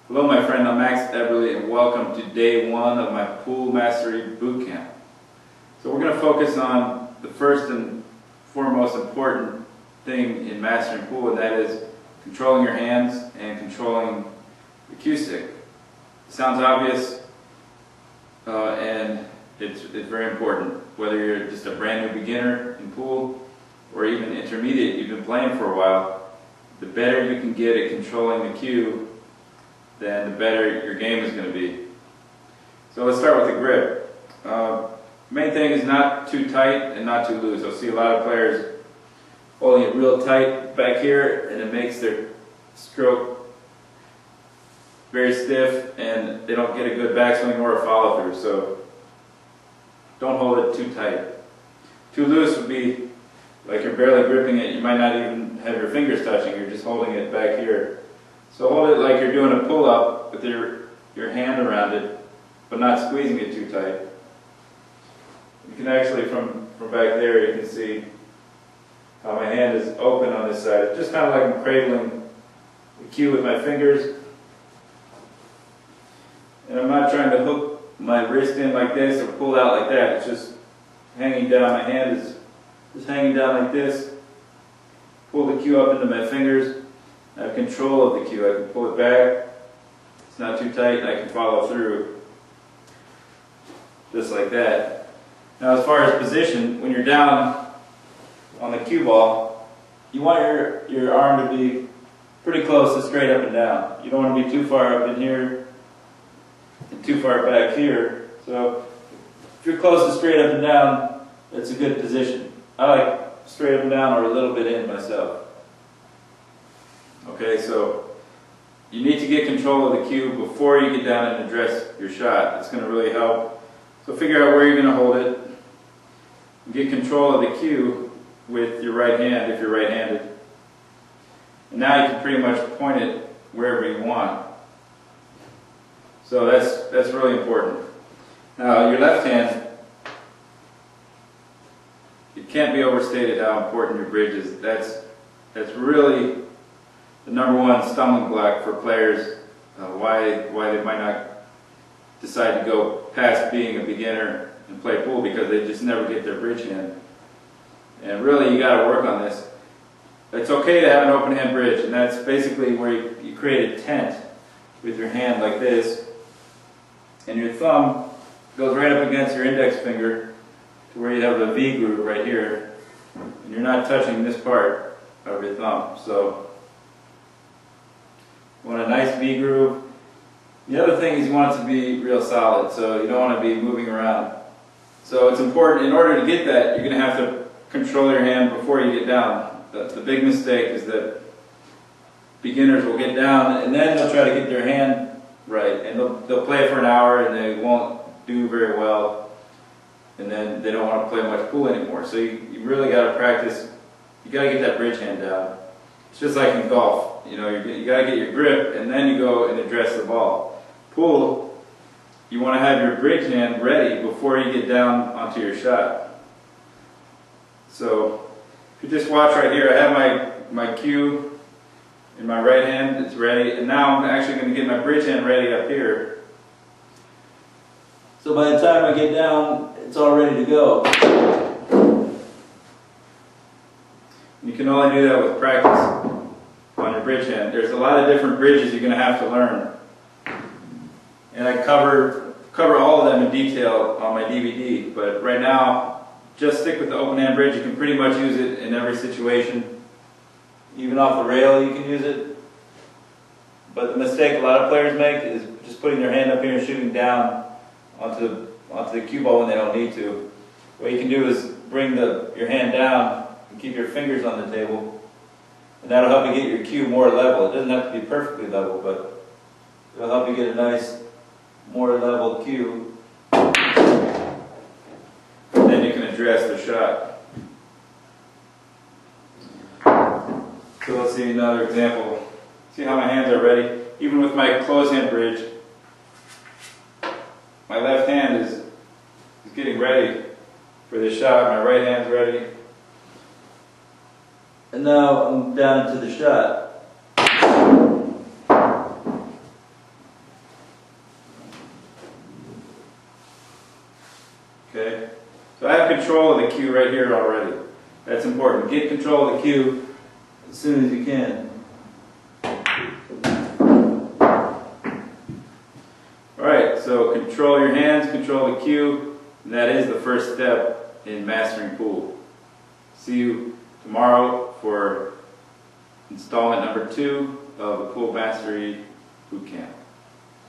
Hello my friend, I'm Max Eberly and welcome to day one of my Pool Mastery Bootcamp. So we're going to focus on the first and foremost important thing in mastering pool, and that is controlling your hands and controlling the cue stick. It sounds obvious and it's very important. Whether you're just a brand new beginner in pool or even intermediate, you've been playing for a while, the better you can get at controlling the cue, then the better your game is going to be. So let's start with the grip. Main thing is not too tight and not too loose. I'll see a lot of players holding it real tight back here, and it makes their stroke very stiff and they don't get a good backswing or a follow through. So don't hold it too tight. Too loose would be like you're barely gripping it. You might not even have your fingers touching. You're just holding it back here. So hold it like you're doing a pull-up with your hand around it, but not squeezing it too tight. You can actually, from back there, you can see how my hand is open on this side. It's just kind of like I'm cradling the cue with my fingers. And I'm not trying to hook my wrist in like this or pull out like that. It's just hanging down. My hand is just hanging down like this. Pull the cue up into my fingers. I have control of the cue. I can pull it back. It's not too tight, and I can follow through just like that. Now, as far as position, when you're down on the cue ball, you want your arm to be pretty close to straight up and down. You don't want to be too far up in here and too far back here. So if you're close to straight up and down, that's a good position. I like straight up and down or a little bit in myself. Okay, so you need to get control of the cue before you get down and address your shot. It's going to really help. So figure out where you're going to hold it. Get control of the cue with your right hand if you're right-handed. And now you can pretty much point it wherever you want. So that's really important. Now your left hand, it can't be overstated how important your bridge is. That's really the number one stumbling block for players, why they might not decide to go past being a beginner and play pool, because they just never get their bridge hand. And really, you got to work on this. It's okay to have an open hand bridge, and that's basically where you create a tent with your hand like this, and your thumb goes right up against your index finger to where you have the V groove right here, and you're not touching this part of your thumb. So you want a nice V groove. The other thing is you want it to be real solid, so you don't want to be moving around. So it's important, in order to get that, you're going to have to control your hand before you get down. The big mistake is that beginners will get down and then they'll try to get their hand right, and they'll play for an hour and they won't do very well, and then they don't want to play much pool anymore. So you really got to practice. You got to get that bridge hand down. It's just like in golf. You know, you got to get your grip and then you go and address the ball. Pool, you want to have your bridge hand ready before you get down onto your shot. So if you just watch right here, I have my cue in my right hand, it's ready, and now I'm actually going to get my bridge hand ready up here. So by the time I get down, it's all ready to go. You can only do that with practice on your bridge hand. There's a lot of different bridges you're going to have to learn. And I cover all of them in detail on my DVD, but right now, just stick with the open hand bridge. You can pretty much use it in every situation. Even off the rail you can use it. But the mistake a lot of players make is just putting their hand up here and shooting down onto the cue ball when they don't need to. What you can do is bring your hand down and keep your fingers on the table, and that'll help you get your cue more level. It doesn't have to be perfectly level, but it'll help you get a nice, more level cue. And then you can address the shot. So let's see another example. See how my hands are ready? Even with my closed hand bridge, my left hand is getting ready for this shot. My right hand's ready. And now I'm down into the shot. Okay? So I have control of the cue right here already. That's important. Get control of the cue as soon as you can. Alright, so control your hands, control the cue, and that is the first step in mastering pool. See you tomorrow for installment number 2 of the Pool Mastery Bootcamp.